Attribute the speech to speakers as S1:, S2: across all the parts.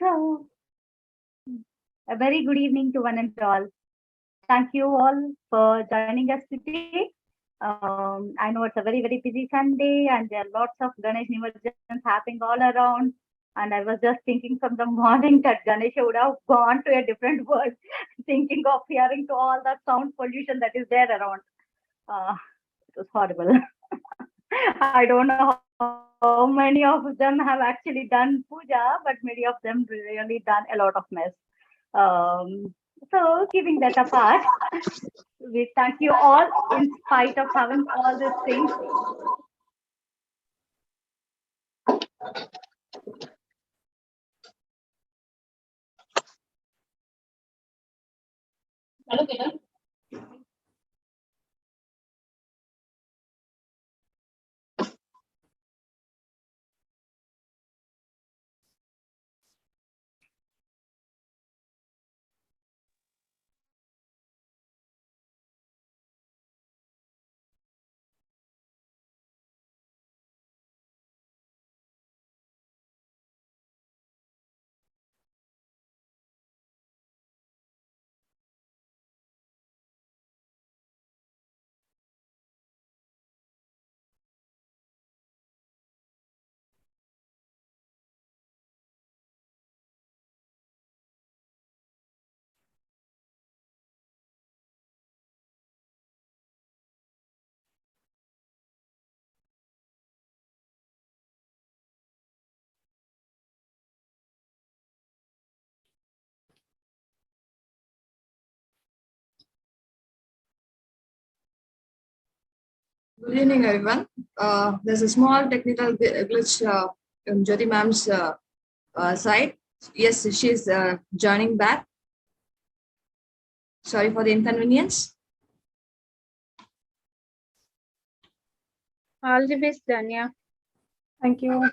S1: So, a very good evening to one and all. Thank you all for joining us today. I know it's a very, very busy Sunday and there are lots of Ganesh Nimajarans happening all around. And I was just thinking from the morning that Ganesh would have gone to a different world, thinking of hearing to all the sound pollution that is there around. It was horrible. I don't know how many of them have actually done puja, but many of them really done a lot of mess. So, keeping that apart, we thank you all in spite of having all these things.
S2: Good evening, everyone. There's a small technical glitch on Jyothi ma'am's side. Yes, she's joining back. Sorry for the inconvenience.
S3: All the best, Daniyah. Thank you.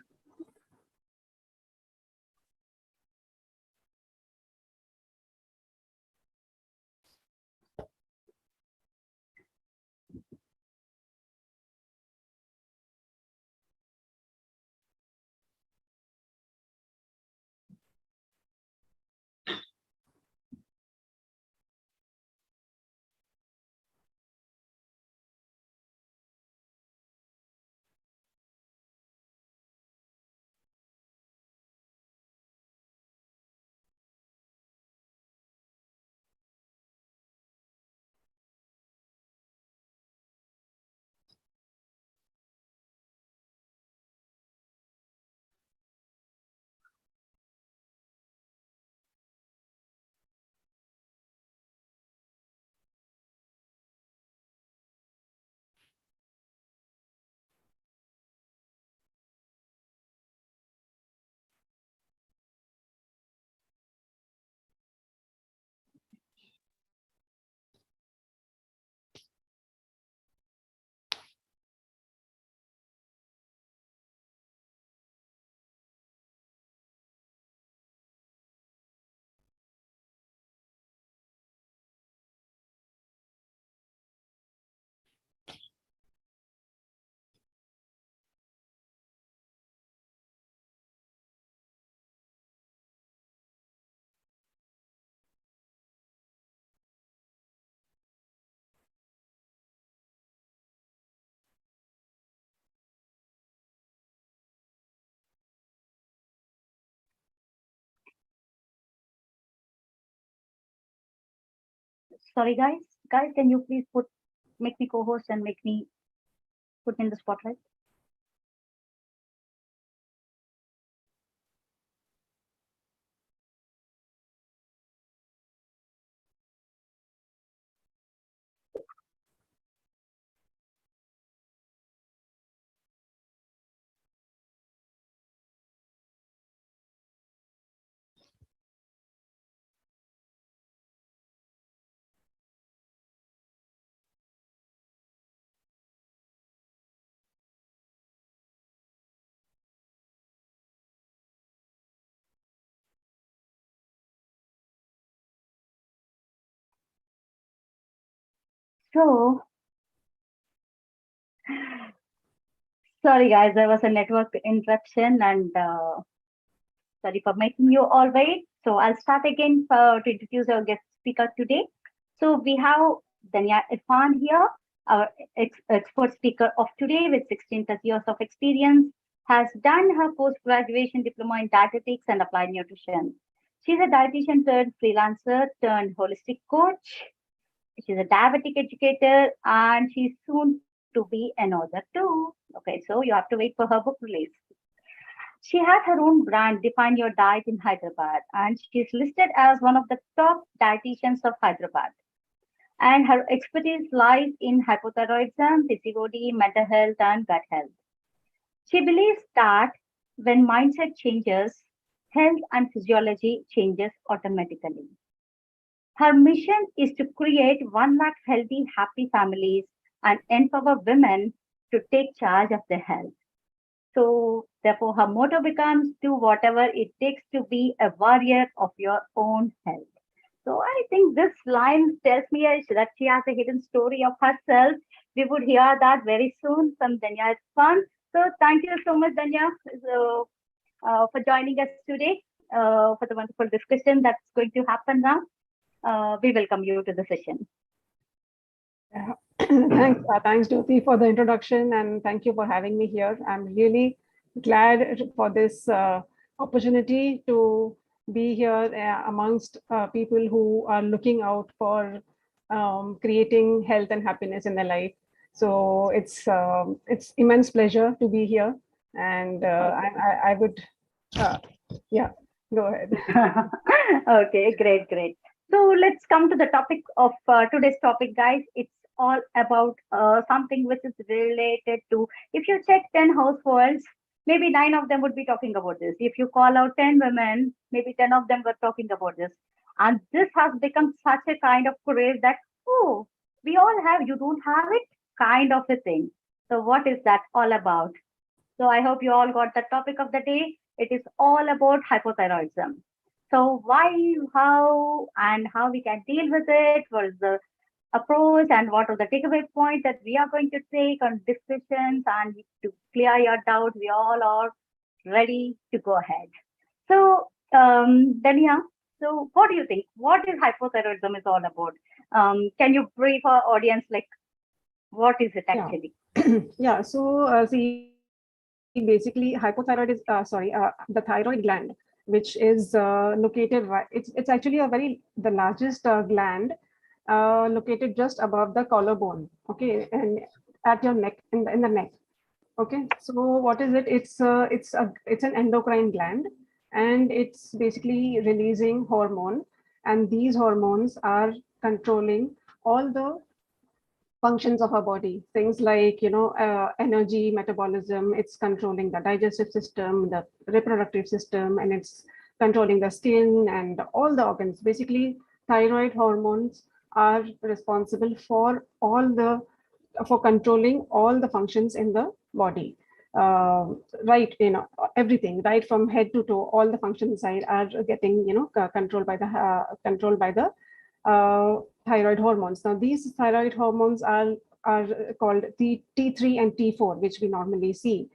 S1: Sorry, guys. Guys, can you please make me co-host and make me put in the spotlight? So, sorry, guys, there was a network interruption and Sorry for making you all wait. So I'll start again to introduce our guest speaker today. So we have Daniyah Irfan here, our expert speaker of today with 16 plus years of experience, has done her post-graduation diploma in dietetics and applied nutrition. She's a dietitian turned freelancer turned holistic coach. She's a diabetic educator and she's soon to be an author too. Okay, so you have to wait for her book release. She has her own brand, Define Your Diet in Hyderabad, and she's listed as one of the top dietitians of Hyderabad. And her expertise lies in hypothyroidism, PCOD, mental health, and gut health. She believes that when mindset changes, health and physiology changes automatically. Her mission is to create 1 lakh healthy, happy families and empower women to take charge of their health. So, therefore, her motto becomes do whatever it takes to be a warrior of your own health. So, I think this line tells me that she has a hidden story of herself. We would hear that very soon from Daniyah Irfan. So, thank you so much, Daniyah, for joining us today for the wonderful discussion that's going to happen now. We welcome you to the session.
S3: Yeah. Thanks, Jyothi, for the introduction, and thank you for having me here. I'm really glad for this opportunity to be here amongst people who are looking out for creating health and happiness in their life. So it's immense pleasure to be here, and I would, yeah, go ahead.
S1: Okay, great. So let's come to the topic of today's topic, guys. It's all about something which is related to, if you check 10 households, maybe 9 of them would be talking about this. If you call out 10 women, maybe 10 of them were talking about this. And this has become such a kind of craze that, oh, we all have, you don't have it, kind of a thing. So what is that all about? So I hope you all got the topic of the day. It is all about hypothyroidism. So why, how we can deal with it, what is the approach and what are the takeaway points that we are going to take on discussions and to clear your doubt, we all are ready to go ahead. So Daniyah, so what do you think? What is hypothyroidism is all about? Can you brief our audience like what is it actually?
S3: Yeah, so see, basically hypothyroid is the thyroid gland, which is located right, it's actually the largest gland located just above the collarbone, okay, and at your neck, in the neck. Okay, so what is it? It's an endocrine gland, and it's basically releasing hormone, and these hormones are controlling all the functions of our body, things like energy, metabolism. It's controlling the digestive system, the reproductive system, and it's controlling the skin and all the organs. Basically, thyroid hormones are responsible for controlling all the functions in the body. Right, everything, right from head to toe, all the functions are getting controlled by the thyroid hormones. Now, these thyroid hormones are called T3 and T4, which we normally see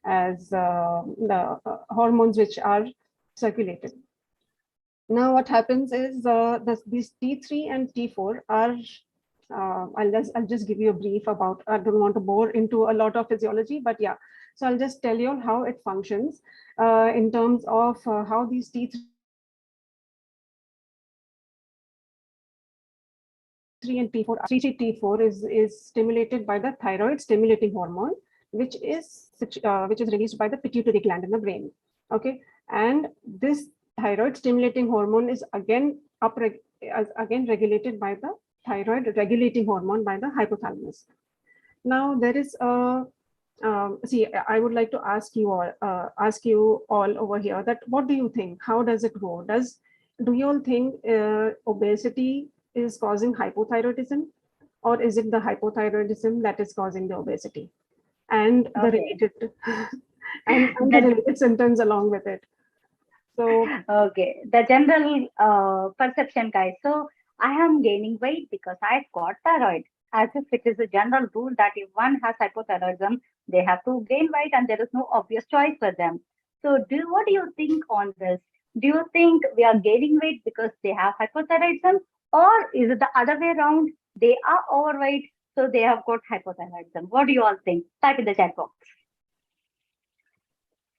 S3: as the hormones which are circulated. Now, what happens is these T3 and T4 are, I'll just give you a brief about, I don't want to bore into a lot of physiology, but yeah, so I'll just tell you how it functions in terms of how these T3 and T4. T4 is stimulated by the thyroid stimulating hormone, which is released by the pituitary gland in the brain. Okay, and this thyroid stimulating hormone is again regulated by the thyroid regulating hormone by the hypothalamus. Now there is a see, I would like to ask you all over here that what do you think? How does it go? Do you all think obesity is causing hypothyroidism, or is it the hypothyroidism that is causing the obesity and the related and the related symptoms along with it? So
S1: okay, the general perception, guys. So I am gaining weight because I've got thyroid, as if it is a general rule that if one has hypothyroidism, they have to gain weight and there is no obvious choice for them. So what do you think on this? Do you think we are gaining weight because they have hypothyroidism, or is it the other way around? They are overweight, so they have got hypothyroidism. What do you all think? Type in the chat box.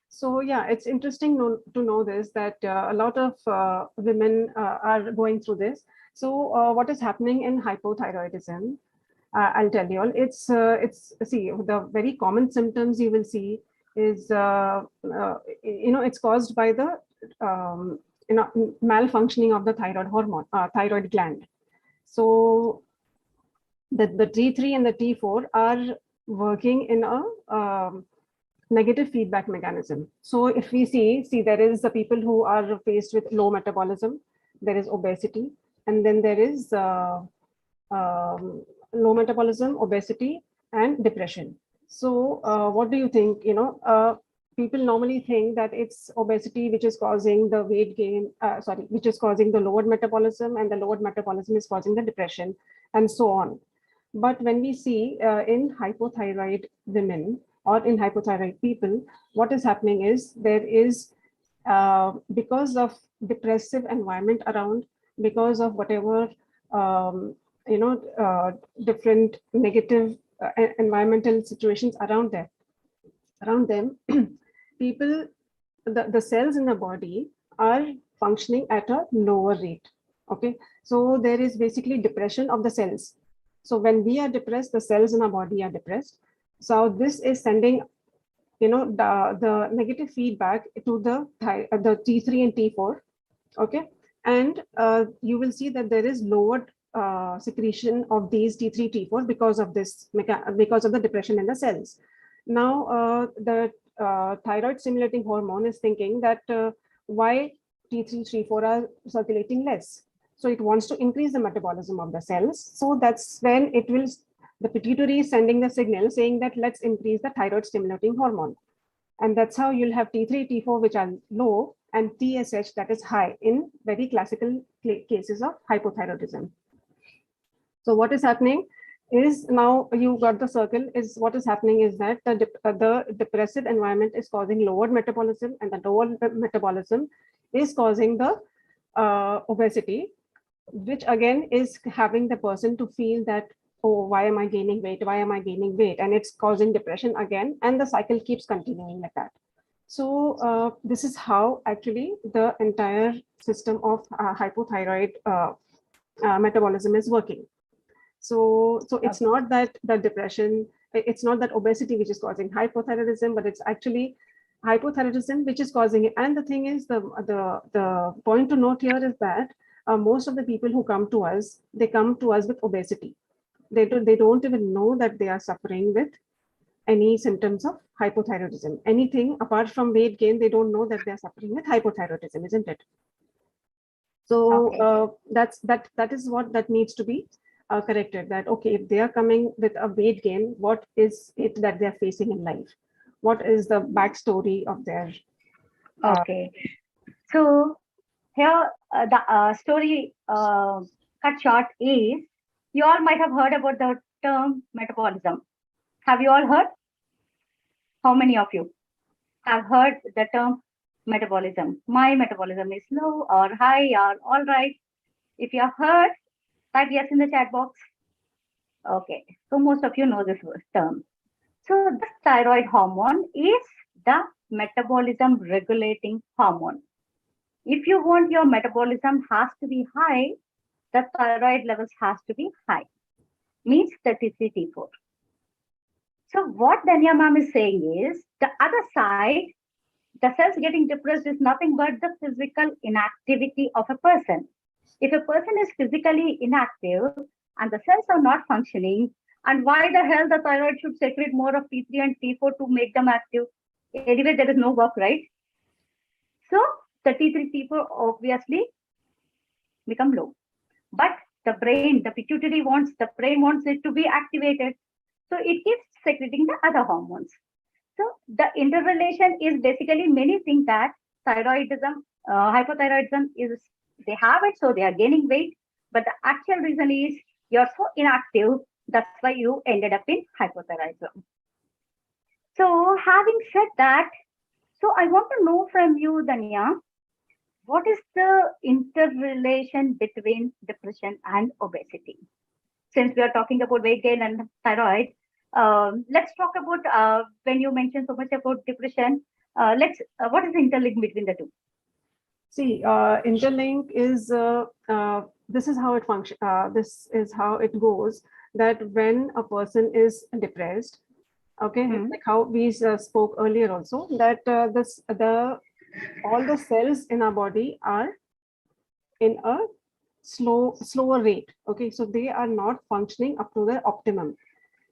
S3: So yeah, it's interesting to know this, that a lot of women are going through this. So what is happening in hypothyroidism? I'll tell you all. It's see, the very common symptoms you will see is it's caused by the malfunctioning of the thyroid hormone, thyroid gland. So the T3 and the T4 are working in a negative feedback mechanism. So if we see there is the people who are faced with low metabolism, there is obesity, and then there is low metabolism, obesity, and depression. So what do you think? People normally think that it's obesity which is causing the weight gain, which is causing the lowered metabolism, and the lowered metabolism is causing the depression, and so on. But when we see in hypothyroid women or in hypothyroid people, what is happening is there is, because of depressive environment around, because of whatever different negative environmental situations around them, people, the cells in the body are functioning at a lower rate. Okay, so there is basically depression of the cells. So when we are depressed, the cells in our body are depressed. So this is sending, the negative feedback to the T3 and T4. Okay, and you will see that there is lowered secretion of these T3, T4 because of this, because of the depression in the cells. Now, the thyroid stimulating hormone is thinking that why T3, T4 are circulating less. So it wants to increase the metabolism of the cells. So that's when the pituitary is sending the signal saying that let's increase the thyroid stimulating hormone. And that's how you'll have T3, T4, which are low, and TSH, that is high, in very classical cases of hypothyroidism. So what is happening is, now you got the circle, is what is happening is that the depressive environment is causing lowered metabolism, and the lower metabolism is causing the obesity, which again is having the person to feel that, oh, why am I gaining weight? Why am I gaining weight? And it's causing depression again, and the cycle keeps continuing like that. So this is how actually the entire system of hypothyroid metabolism is working. So it's not that the depression, it's not that obesity which is causing hypothyroidism, but it's actually hypothyroidism which is causing it. And the thing is, the point to note here is that most of the people who come to us, they come to us with obesity. They don't even know that they are suffering with any symptoms of hypothyroidism. Anything apart from weight gain, they don't know that they're suffering with hypothyroidism, isn't it? So that is what that needs to be corrected. That, okay, if they are coming with a weight gain, what is it that they're facing in life? What is the backstory of their?
S1: Okay, so here the story cut short is, you all might have heard about the term metabolism. Have you all heard? How many of you have heard the term metabolism? My metabolism is low or high or all right. If you have heard, type yes in the chat box. Okay, so most of you know this term. So this thyroid hormone is the metabolism regulating hormone. If you want your metabolism has to be high, the thyroid levels has to be high, means 33 T4. So what Daniyah ma'am is saying is, the other side, the cells getting depressed is nothing but the physical inactivity of a person. If a person is physically inactive and the cells are not functioning, and why the hell the thyroid should secrete more of T3 and T4 to make them active? Anyway, there is no work, right? So the T3, T4 obviously become low. But the brain, the pituitary the brain wants it to be activated. So it keeps secreting the other hormones. So the interrelation is basically, many think that thyroidism, hypothyroidism is, they have it, so they are gaining weight. But the actual reason is you're so inactive, that's why you ended up in hypothyroidism. So having said that, So I want to know from you, Daniyah, what is the interrelation between depression and obesity? Since we are talking about weight gain and thyroid, let's talk about when you mentioned so much about depression. Let's what is the interlink between the two?
S3: See, interlink is this is how it functions. This is how it goes. That when a person is depressed, okay, like how we spoke earlier also, that all the cells in our body are in a slower rate. Okay, so they are not functioning up to their optimum.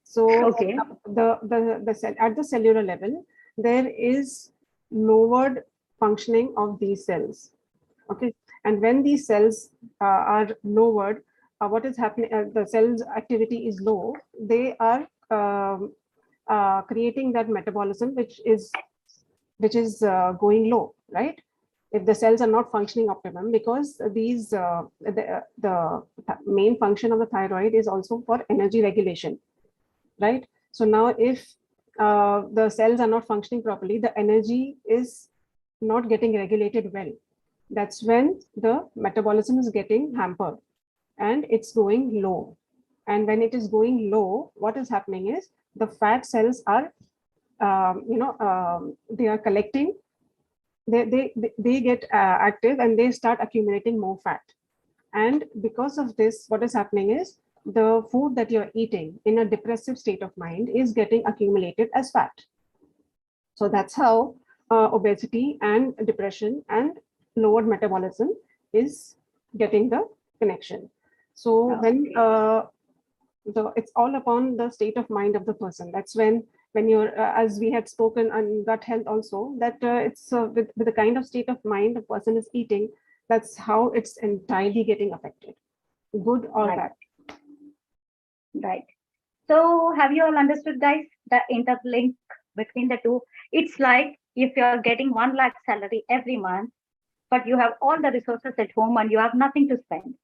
S3: So
S1: Okay.
S3: the cell at the cellular level, there is lowered functioning of these cells. Okay, and when these cells are lowered, what is happening? The cells' activity is low. They are creating that metabolism, which is going low, right? If the cells are not functioning optimum, because these the main function of the thyroid is also for energy regulation, right? So now if the cells are not functioning properly, the energy is not getting regulated well. That's when the metabolism is getting hampered and it's going low. And when it is going low, what is happening is the fat cells are, they are collecting, they get active and they start accumulating more fat. And because of this, what is happening is the food that you're eating in a depressive state of mind is getting accumulated as fat. So that's how obesity and depression and lowered metabolism is getting the connection. So when it's all upon the state of mind of the person. That's when you're, as we had spoken on gut health also, that it's with the kind of state of mind the person is eating, that's how it's entirely getting affected, good or bad.
S1: Right. So have you all understood, guys, the interlink between the two? It's like if you're getting 1 lakh salary every month, but you have all the resources at home and you have nothing to spend.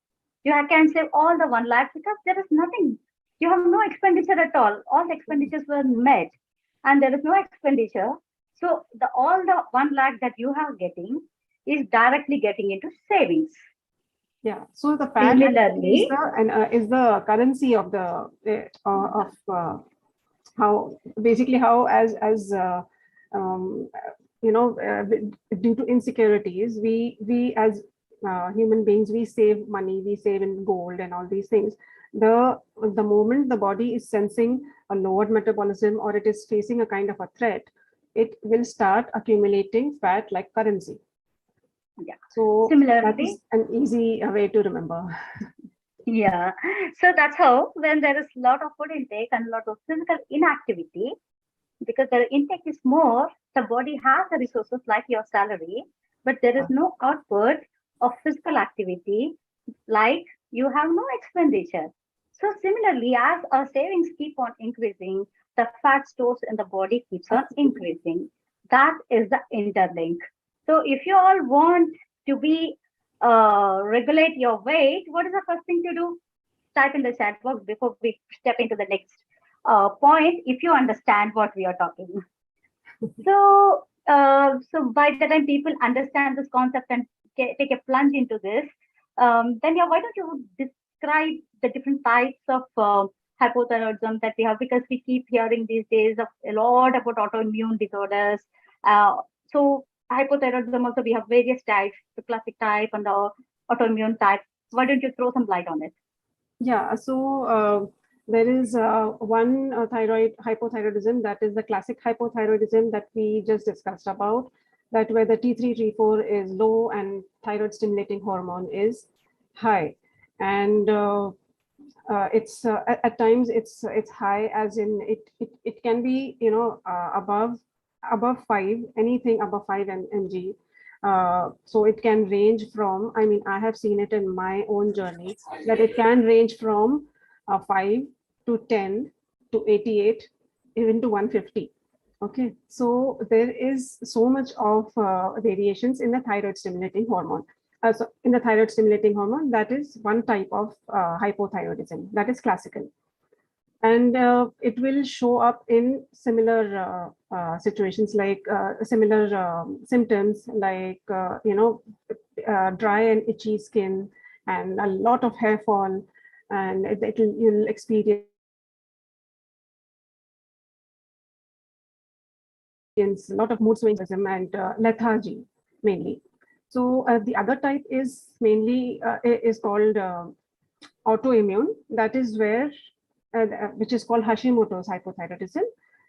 S1: You can save all the 1 lakh because there is nothing. You have no expenditure at all. All the expenditures were met and there is no expenditure. So all the 1 lakh that you have getting is directly getting into savings.
S3: Yeah. So the fat is the currency of the how basically how as due to insecurities, we as human beings, we save money, we save in gold and all these things. The moment the body is sensing a lowered metabolism or it is facing a kind of a threat, it will start accumulating fat like currency.
S1: Yeah.
S3: So
S1: similarly,
S3: that is an easy way to remember.
S1: Yeah. So that's how when there is a lot of food intake and a lot of physical inactivity, because the intake is more, the body has the resources like your salary, but there is no output of physical activity, like you have no expenditure. So similarly, as our savings keep on increasing, the fat stores in the body keeps on increasing. That is the interlink. So if you all want to be regulate your weight, what is the first thing to do? Type in the chat box before we step into the next point, if you understand what we are talking. So by the time people understand this concept and take a plunge into this, then why don't you describe the different types of hypothyroidism that we have, because we keep hearing these days of a lot about autoimmune disorders. So hypothyroidism also, we have various types, the classic type and the autoimmune type. Why don't you throw some light on it?
S3: Yeah, so there is one hypothyroidism, that is the classic hypothyroidism that we just discussed about, that where the T3, T4 is low and thyroid stimulating hormone is high. And it's at times it's high, as in it can be above 5, anything above 5 mg. So it can range from, I mean, I have seen it in my own journey, that it can range from 5 to 10 to 88, even to 150. Okay, so there is so much of variations in the thyroid stimulating hormone. So in the thyroid stimulating hormone, that is one type of hypothyroidism, that is classical. And it will show up in similar situations, like similar symptoms, like dry and itchy skin and a lot of hair fall, and you'll experience a lot of mood swings and lethargy mainly. So the other type is mainly is called autoimmune. That is where, which is called Hashimoto's hypothyroidism.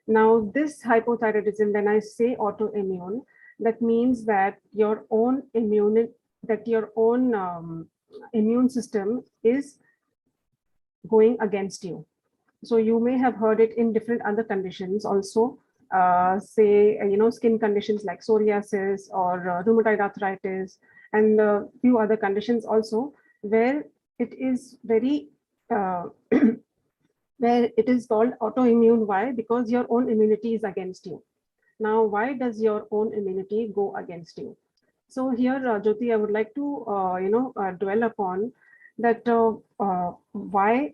S3: Now, this hypothyroidism, when I say autoimmune, that means that your own immune system is going against you. So you may have heard it in different other conditions also, say, skin conditions like psoriasis or rheumatoid arthritis, and a few other conditions also, where it is very, where it is called autoimmune. Why? Because your own immunity is against you. Now, why does your own immunity go against you? So here, Jyothi, I would like to, dwell upon that why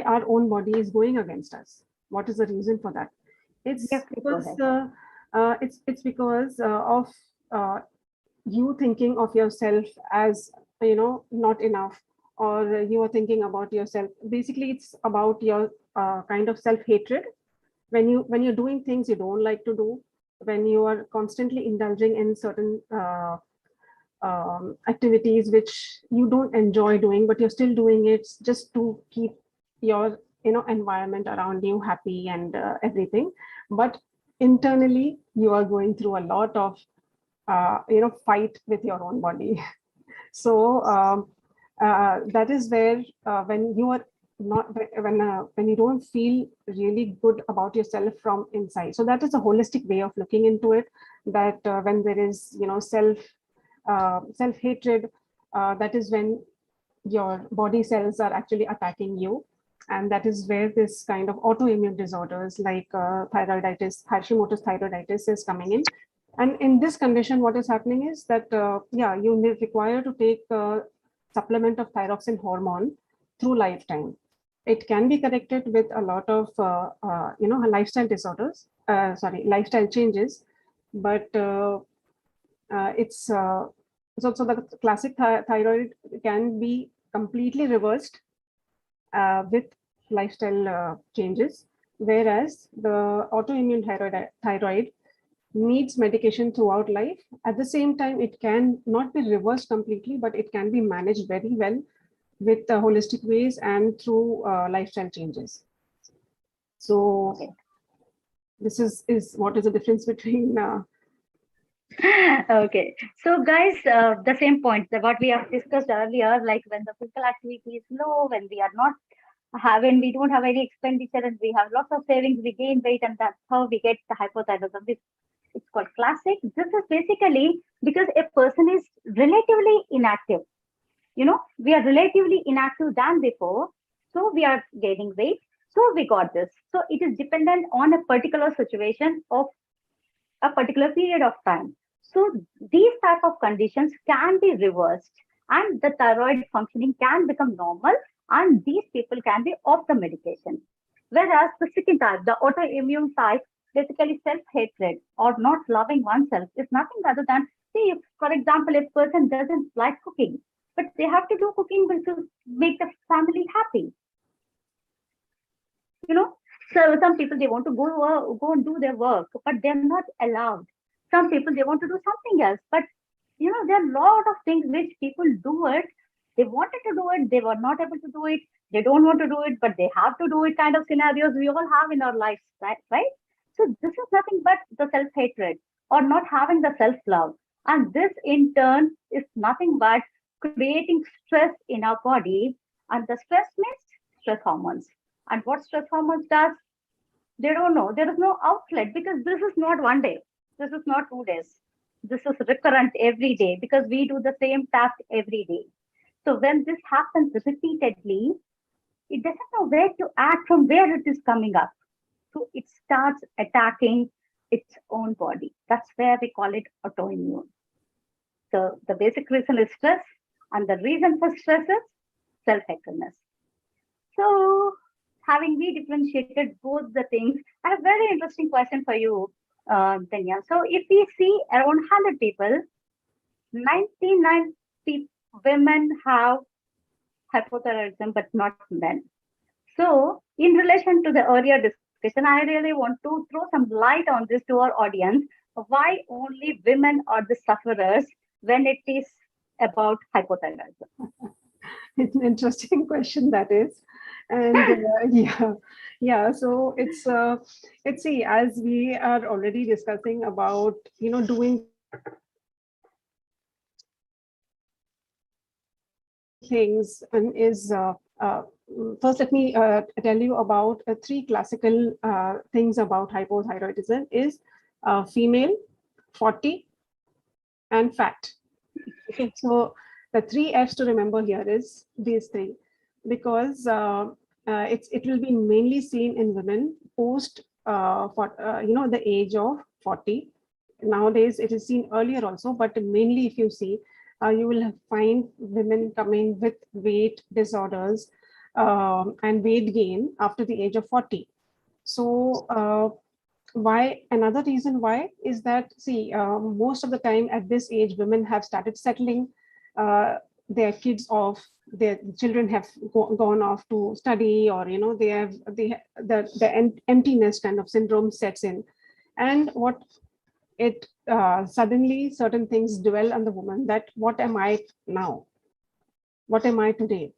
S3: our own body is going against us. What is the reason for that? It's
S1: Yes, please go
S3: because
S1: ahead.
S3: it's because of you thinking of yourself as not enough, or you are thinking about yourself. Basically, it's about your kind of self-hatred. When you're doing things you don't like to do, when you are constantly indulging in certain activities which you don't enjoy doing, but you're still doing it just to keep your environment around you happy and everything, but internally you are going through a lot of fight with your own body. So that is where when you are not when you don't feel really good about yourself from inside. So that is a holistic way of looking into it, that when there is self hatred, that is when your body cells are actually attacking you, and that is where this kind of autoimmune disorders like thyroiditis, Hashimoto's thyroiditis is coming in. And in this condition, what is happening is that you require to take supplement of thyroxine hormone through lifetime. It can be corrected with a lot of lifestyle disorders, lifestyle changes, but it's so the classic thyroid can be completely reversed with lifestyle changes, whereas the autoimmune thyroid needs medication throughout life. At the same time, it can not be reversed completely, but it can be managed very well with holistic ways and through lifestyle changes. So
S1: Okay.
S3: this is what is the difference between
S1: Okay, so guys, the same point that what we have discussed earlier, like when the physical activity is low, when we are not when we don't have any expenditure and we have lots of savings, we gain weight, and that's how we get the hypothyroidism. It's called classic. This is basically because a person is relatively inactive. We are relatively inactive than before, so we are gaining weight. So we got this. So it is dependent on a particular situation of a particular period of time. So these type of conditions can be reversed and the thyroid functioning can become normal and these people can be off the medication. Whereas the second type, the autoimmune type, basically self-hatred or not loving oneself is nothing other than, see, if, for example, a person doesn't like cooking, but they have to do cooking to make the family happy. you know so some people they want to go and do their work but they're not allowed. Some people they want to do something else, but there are a lot of things which people do it. They wanted to do it, they were not able to do it. They don't want to do it but they have to do it, kind of scenarios we all have in our lives, right? So this is nothing but the self hatred or not having the self love, and this in turn is nothing but creating stress in our body. And the stress means stress hormones. And what stress hormones does, they don't know. There is no outlet because this is not one day. This is not 2 days. This is recurrent every day because we do the same task every day. So when this happens repeatedly, it doesn't know where to act, from where it is coming up. So it starts attacking its own body. That's where we call it autoimmune. So the basic reason is stress, and the reason for stress is self-hatredness. So having we differentiated both the things, I have a very interesting question for you, Daniyah. So if we see around 100 people, 99 women have hypothyroidism, but not men. So, in relation to the earlier discussion, I really want to throw some light on this to our audience. Why only women are the sufferers when it is about hypothyroidism?
S3: It's an interesting question, that is. And yeah. So it's see, as we are already discussing about, doing things, and is first let me tell you about three classical things about hypothyroidism is female, 40, and fat. Okay, so the three F's to remember here is these three, because it will be mainly seen in women post the age of 40. Nowadays it is seen earlier also, but mainly if you see, you will find women coming with weight disorders and weight gain after the age of 40. So why, another reason why is that, see, most of the time at this age, women have started settling their kids off, their children have gone off to study, or the emptiness kind of syndrome sets in. And what it suddenly certain things dwell on the woman, that what am I now? What am I today?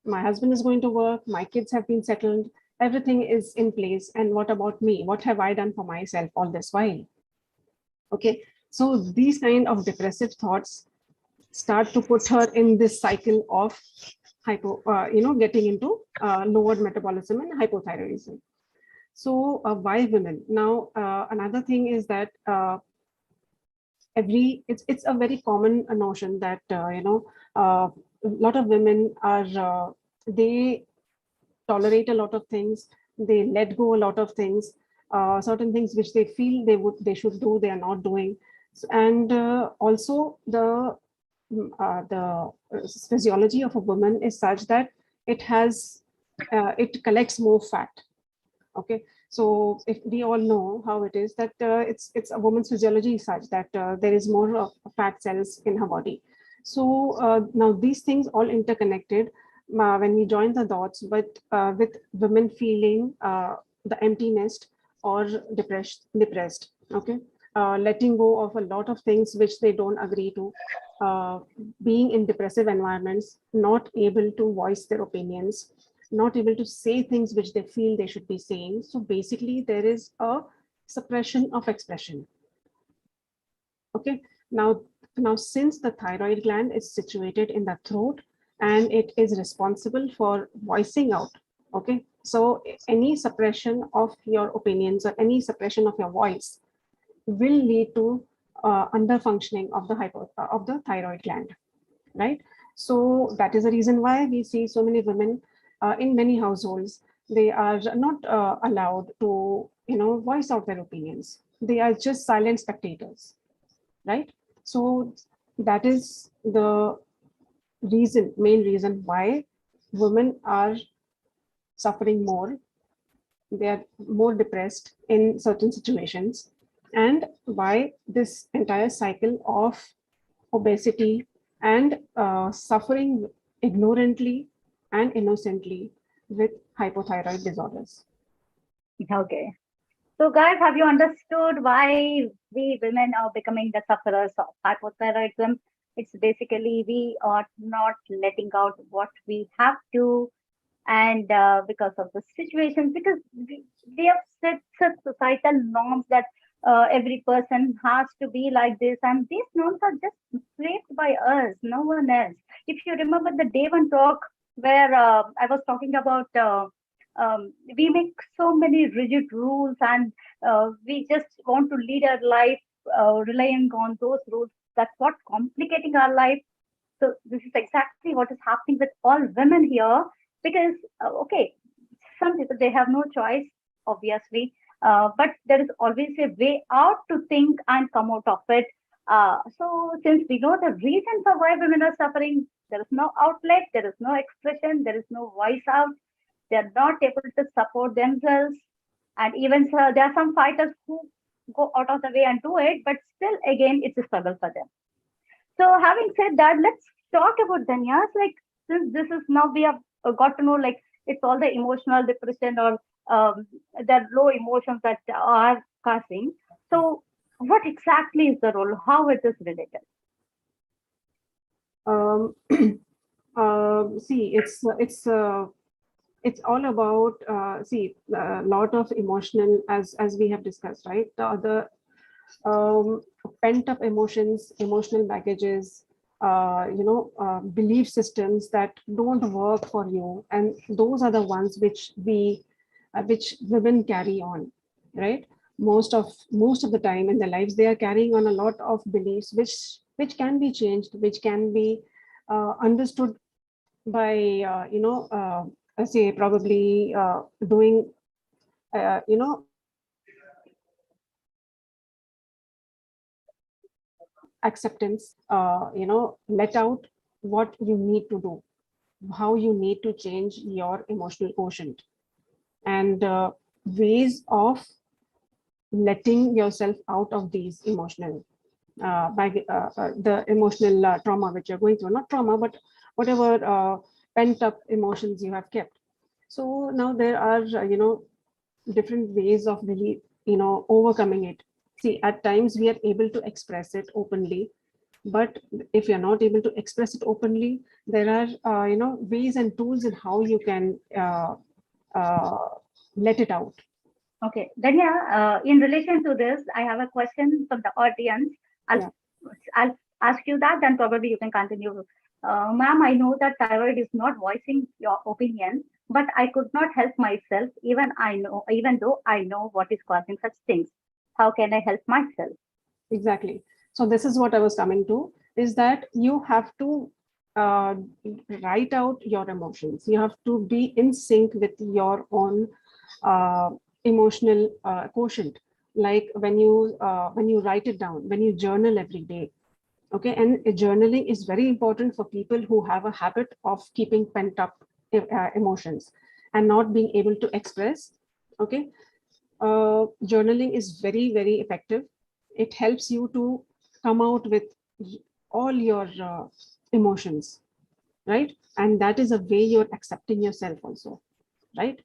S3: My husband is going to work, my kids have been settled, everything is in place, and what about me? What have I done for myself all this while? Okay, so these kind of depressive thoughts start to put her in this cycle of getting into lowered metabolism and hypothyroidism. So why women? Now another thing is that it's a very common notion that a lot of women are they tolerate a lot of things, they let go a lot of things, certain things which they feel they should do, they are not doing. And also the physiology of a woman is such that it collects more fat. Okay, so if we all know how it is that it's a woman's physiology is such that there is more of fat cells in her body. So now these things all interconnected when we join the dots, but with women feeling the emptiness or depressed. Okay, letting go of a lot of things which they don't agree to, being in depressive environments, not able to voice their opinions, not able to say things which they feel they should be saying. So basically there is a suppression of expression. Okay, now since the thyroid gland is situated in the throat and it is responsible for voicing out, okay, so any suppression of your opinions or any suppression of your voice will lead to under functioning of the thyroid gland, right? So that is the reason why we see so many women in many households, they are not allowed to voice out their opinions. They are just silent spectators, right? So that is the main reason why women are suffering more. They are more depressed in certain situations, and why this entire cycle of obesity and suffering ignorantly and innocently with hypothyroid disorders.
S1: Okay. So, guys, have you understood why we women are becoming the sufferers of hypothyroidism? It's basically we are not letting out what we have to, and because of the situations, because we have set such societal norms that every person has to be like this, and these norms are just shaped by us, no one else. If you remember the day one talk where I was talking about we make so many rigid rules, and we just want to lead our life relying on those rules. That's what complicating our life. So this is exactly what is happening with all women here, because okay, some people they have no choice, obviously, but there is always a way out to think and come out of it. So since we know the reason for why women are suffering, there is no outlet, there is no expression, there is no voice out. they're not able to support themselves. And even so, there are some fighters who go out of the way and do it, but still, again, it's a struggle for them. So, having said that, let's talk about Daniyah. Like, since this is now we have got to know, like, it's all the emotional depression or the low emotions that are causing. So, what exactly is the role? How it is related?
S3: Um, See, it's all about a lot of emotional, as we have discussed, right? The pent up emotions, emotional baggages, belief systems that don't work for you, and those are the ones which women carry on, right? Most of the time in their lives, they are carrying on a lot of beliefs which can be changed, which can be understood by say probably doing acceptance, let out what you need to do, how you need to change your emotional quotient, and ways of letting yourself out of these emotional the emotional trauma which you're going through, not trauma, but whatever pent up emotions you have kept. So now there are different ways of really overcoming it. See, at times we are able to express it openly, but if you're not able to express it openly, there are ways and tools in how you can uh, let it out.
S1: Okay, Danya, in relation to this, I have a question from the audience. I'll,
S3: Yeah.
S1: I'll ask you that, then probably you can continue. Ma'am, I know that thyroid is not voicing your opinion, but I could not help myself, even though I know what is causing such things. How can I help myself?
S3: Exactly. So this is what I was coming to, is that you have to uh, write out your emotions. You have to be in sync with your own uh, emotional quotient. Like when you write it down, when you journal every day. Okay, and journaling is very important for people who have a habit of keeping pent up emotions and not being able to express. Okay, journaling is very, very effective. It helps you to come out with all your emotions, right? And that is a way you're accepting yourself also, right?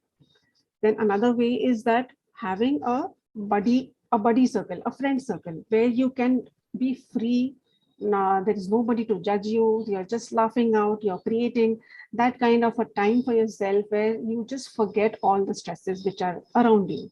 S3: Then another way is that having a buddy circle, a friend circle, where you can be free. There is nobody to judge you. You're just laughing out. You're creating that kind of a time for yourself where you just forget all the stresses which are around you.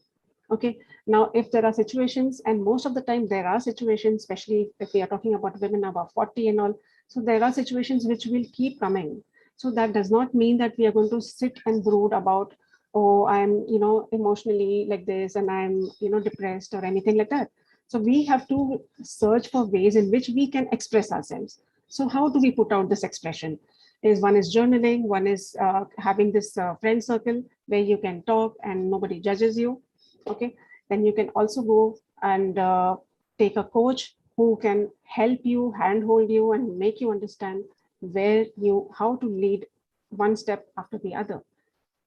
S3: Okay. Now, if there are situations, and most of the time there are situations, especially if we are talking about women above 40 and all, so there are situations which will keep coming. So that does not mean that we are going to sit and brood about, oh, I'm, emotionally like this, and I'm, depressed or anything like that. So we have to search for ways in which we can express ourselves. So how do we put out this expression? Is one is journaling, one is having this friend circle where you can talk and nobody judges you. Okay, then you can also go and take a coach who can help you, handhold you, and make you understand how to lead one step after the other.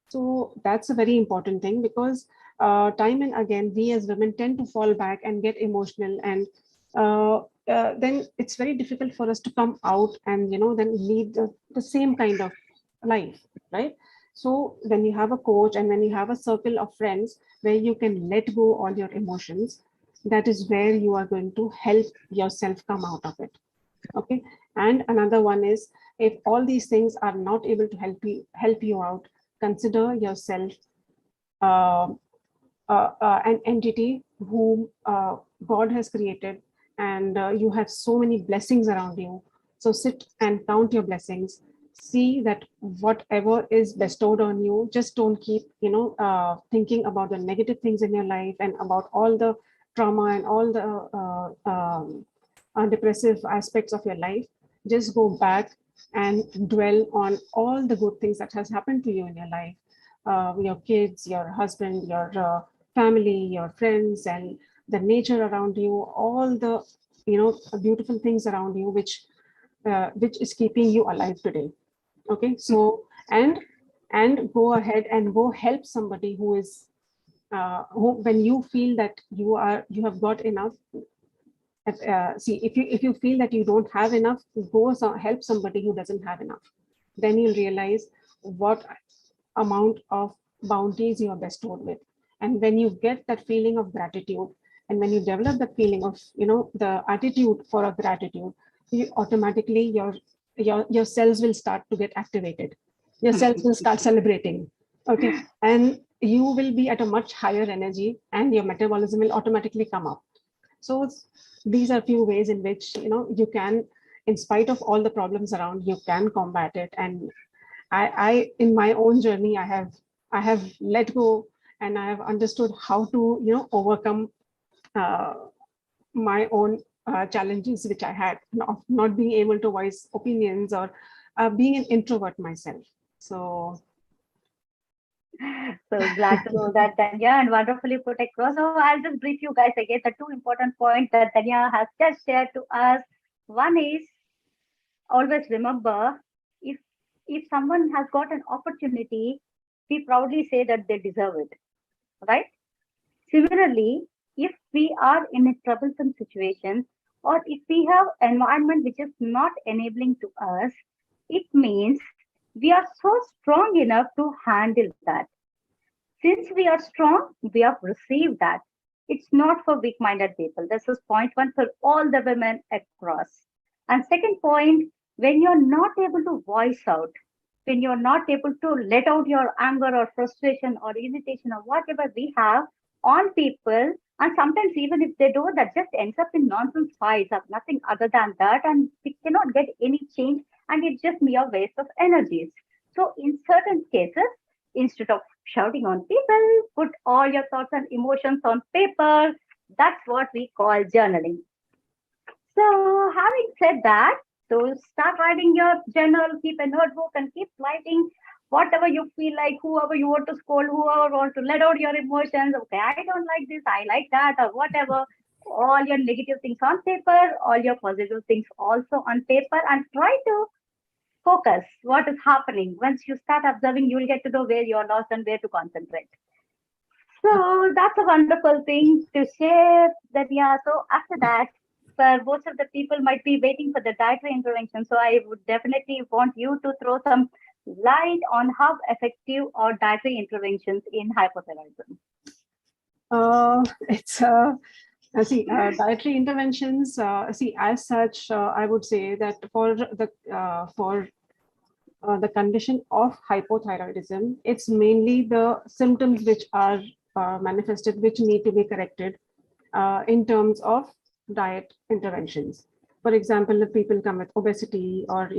S3: So that's a very important thing, because time and again, we as women tend to fall back and get emotional, and then it's very difficult for us to come out and then lead the same kind of life, right? So when you have a coach and when you have a circle of friends where you can let go all your emotions, that is where you are going to help yourself come out of it. Okay. And another one is, if all these things are not able to help you out, consider yourself uh, an entity whom God has created, and you have so many blessings around you. So sit and count your blessings. See that whatever is bestowed on you, just don't keep thinking about the negative things in your life and about all the trauma and all the depressive aspects of your life. Just go back and dwell on all the good things that has happened to you in your life, your kids, your husband, your family, your friends, and the nature around you, all the beautiful things around you, which is keeping you alive today. Okay, so and go ahead and go help somebody who is when you feel that you have got enough. See, if you feel that you don't have enough, help somebody who doesn't have enough. Then you'll realize what amount of bounties you are bestowed with. And when you get that feeling of gratitude, and when you develop that feeling of, the attitude for a gratitude, you automatically your cells will start to get activated. Your cells will start celebrating. Okay. And you will be at a much higher energy, and your metabolism will automatically come up. So these are few ways in which, you can, in spite of all the problems around, you can combat it. And I in my own journey, I have let go, and I have understood how to, overcome my own challenges, which I had of not being able to voice opinions, or being an introvert myself. So
S1: glad to know that, Daniyah, and wonderfully put across. So I'll just brief you guys again the two important points that Daniyah has just shared to us. One is, always remember, if someone has got an opportunity, we proudly say that they deserve it, right? Similarly, if we are in a troublesome situation, or if we have environment which is not enabling to us, it means we are so strong enough to handle that. Since we are strong, we have received that. It's not for weak-minded people. This is point one for all the women across. And second point, when you're not able to voice out, when you're not able to let out your anger or frustration or irritation or whatever we have on people, and sometimes even if they do, that just ends up in nonsense fights or nothing other than that, and we cannot get any change, and it's just mere waste of energies. So in certain cases, instead of shouting on people, put all your thoughts and emotions on paper. That's what we call journaling. So having said that, so start writing your journal, keep a notebook, and keep writing whatever you feel like, whoever you want to scold, whoever want to let out your emotions. Okay, I don't like this, I like that, or whatever. All your negative things on paper, all your positive things also on paper, and try to focus what is happening. Once you start observing, you will get to know where you're lost and where to concentrate. So that's a wonderful thing to share, Daniyah. So after that, for most of the people might be waiting for the dietary intervention. So I would definitely want you to throw some light on how effective are dietary interventions in hypothyroidism.
S3: It's dietary interventions. As such, I would say that for the condition of hypothyroidism, it's mainly the symptoms which are manifested, which need to be corrected in terms of diet interventions. For example, if people come with obesity, or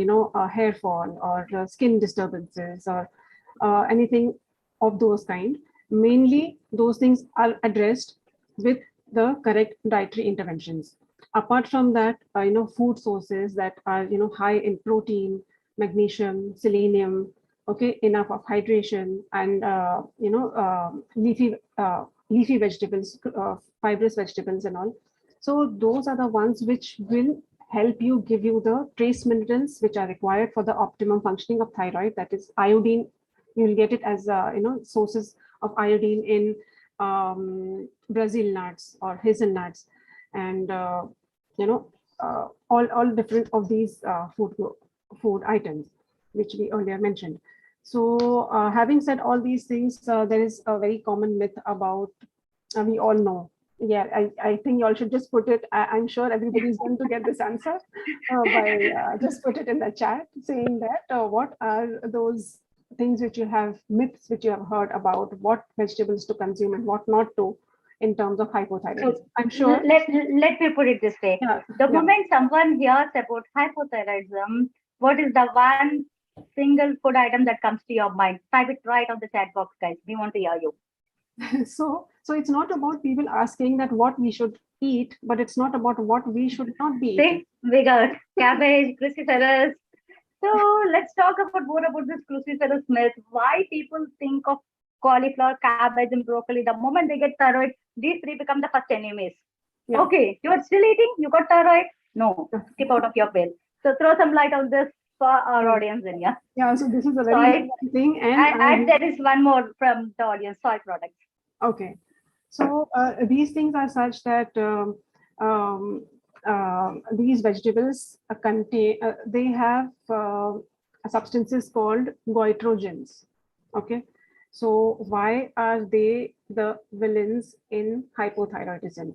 S3: hair fall, or skin disturbances, or anything of those kind, mainly those things are addressed with the correct dietary interventions. Apart from that, food sources that are high in protein, magnesium, selenium, okay, enough of hydration, and leafy vegetables, fibrous vegetables and all. So those are the ones which will help you, give you the trace minerals which are required for the optimum functioning of thyroid. That is iodine. You'll get it as sources of iodine in Brazil nuts or hazelnuts, and all different of these food items which we earlier mentioned. So having said all these things, there is a very common myth about, we all know. Yeah, I think you all should just put it. I'm sure everybody's going to get this answer by just put it in the chat, saying that what are those things which you have, myths which you have heard about, what vegetables to consume and what not to, in terms of hypothyroidism.
S1: So
S3: I'm sure.
S1: Let me put it this way. The moment someone hears about hypothyroidism, what is the one single food item that comes to your mind? Type it right on the chat box, guys. We want to hear you.
S3: So it's not about people asking that what we should eat, but it's not about what we should not be eating.
S1: We got cabbage, cruciferous. So let's talk about more about this cruciferous myth. Why people think of cauliflower, cabbage, and broccoli. The moment they get thyroid, these three become the first enemies. Yeah. Okay, you're still eating, you got thyroid? No, skip out of your bill. So throw some light on this for our
S3: Yeah.
S1: audience, Daniyah.
S3: Yeah, so this is a very
S1: Soy,
S3: important thing. And
S1: and there is one more from the audience, soy products.
S3: okay, so these things are such that these vegetables contain, they have substances called goitrogens. Okay, so why are they the villains in hypothyroidism?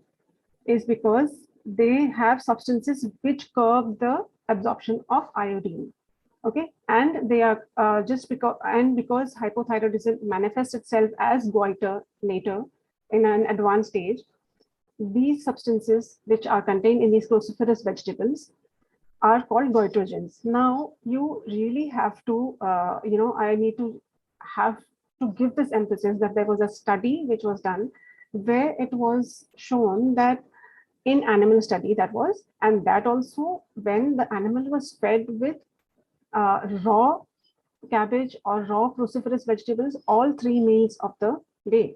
S3: Is because they have substances which curb the absorption of iodine. Okay, and they are because hypothyroidism manifests itself as goiter later in an advanced stage, these substances which are contained in these cruciferous vegetables are called goitrogens. Now you really have to I need to have to give this emphasis that there was a study which was done where it was shown that in animal study that was, and that also when the animal was fed with raw cabbage or raw cruciferous vegetables all 3 meals of the day.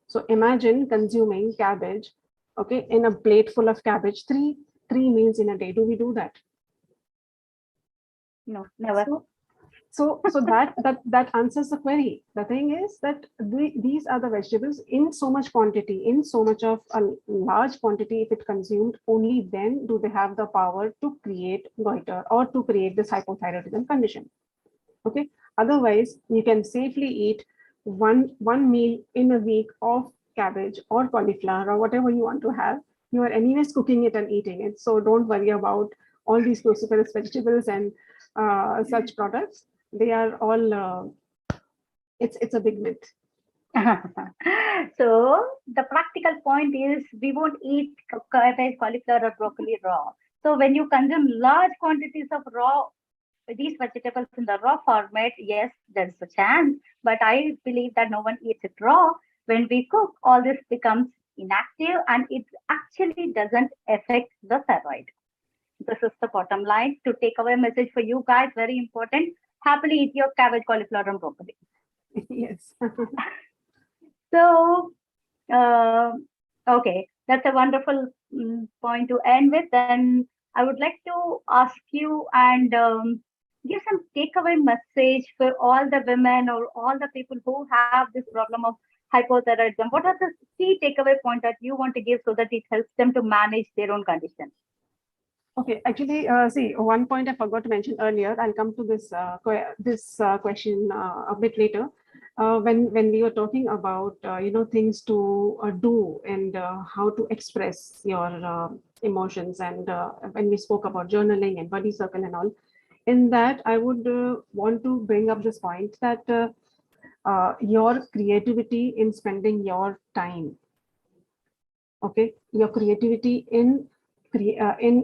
S3: So imagine consuming cabbage, okay, in a plate full of cabbage, three meals in a day. Do we do that?
S1: No, never.
S3: So that answers the query. The thing is that these are the vegetables in so much quantity, in so much of a large quantity. If it consumed, only then do they have the power to create goiter or to create this hypothyroidism condition. Okay. Otherwise, you can safely eat one meal in a week of cabbage or cauliflower or whatever you want to have. You are anyways cooking it and eating it. So don't worry about all these cruciferous vegetables and such products. They are all, it's a big myth.
S1: So the practical point is we won't eat cabbage, cauliflower, or broccoli raw. So when you consume large quantities of raw these vegetables in the raw format, yes, there's a chance, but I believe that no one eats it raw. When we cook, all this becomes inactive and it actually doesn't affect the thyroid. This is the bottom line. To take away message for you guys, very important. Happily eat your cabbage, cauliflower, and broccoli.
S3: Yes.
S1: So, okay, that's a wonderful point to end with. Then I would like to ask you and give some takeaway message for all the women or all the people who have this problem of hypothyroidism. What are the key takeaway point that you want to give so that it helps them to manage their own condition?
S3: Okay, actually, see, one point I forgot to mention earlier. I'll come to this question a bit later. When we were talking about things to do and how to express your emotions, and when we spoke about journaling and buddy circle and all, in that I would want to bring up this point that your creativity in spending your time, okay, your creativity in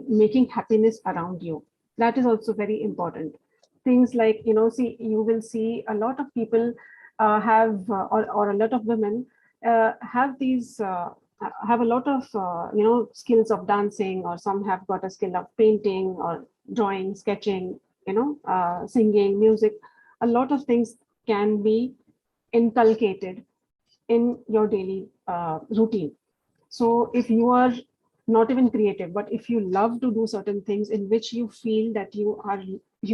S3: making happiness around you, that is also very important. Things like, see, you will see a lot of people or a lot of women have a lot of skills of dancing, or some have got a skill of painting or drawing, sketching, singing, music. A lot of things can be inculcated in your daily routine. So if you are not even creative, but if you love to do certain things in which you feel that you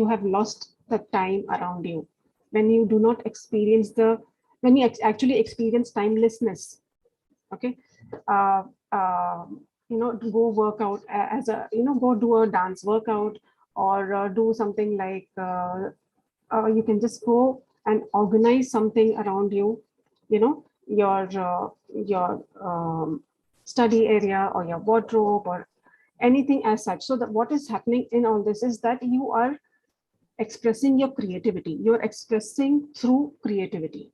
S3: have lost the time around you, when you do not experience when you actually experience timelessness, okay, to go work out go do a dance workout, or do something like you can just go and organize something around you, your study area or your wardrobe or anything as such. So that what is happening in all this is that you are expressing your creativity. You're expressing through creativity.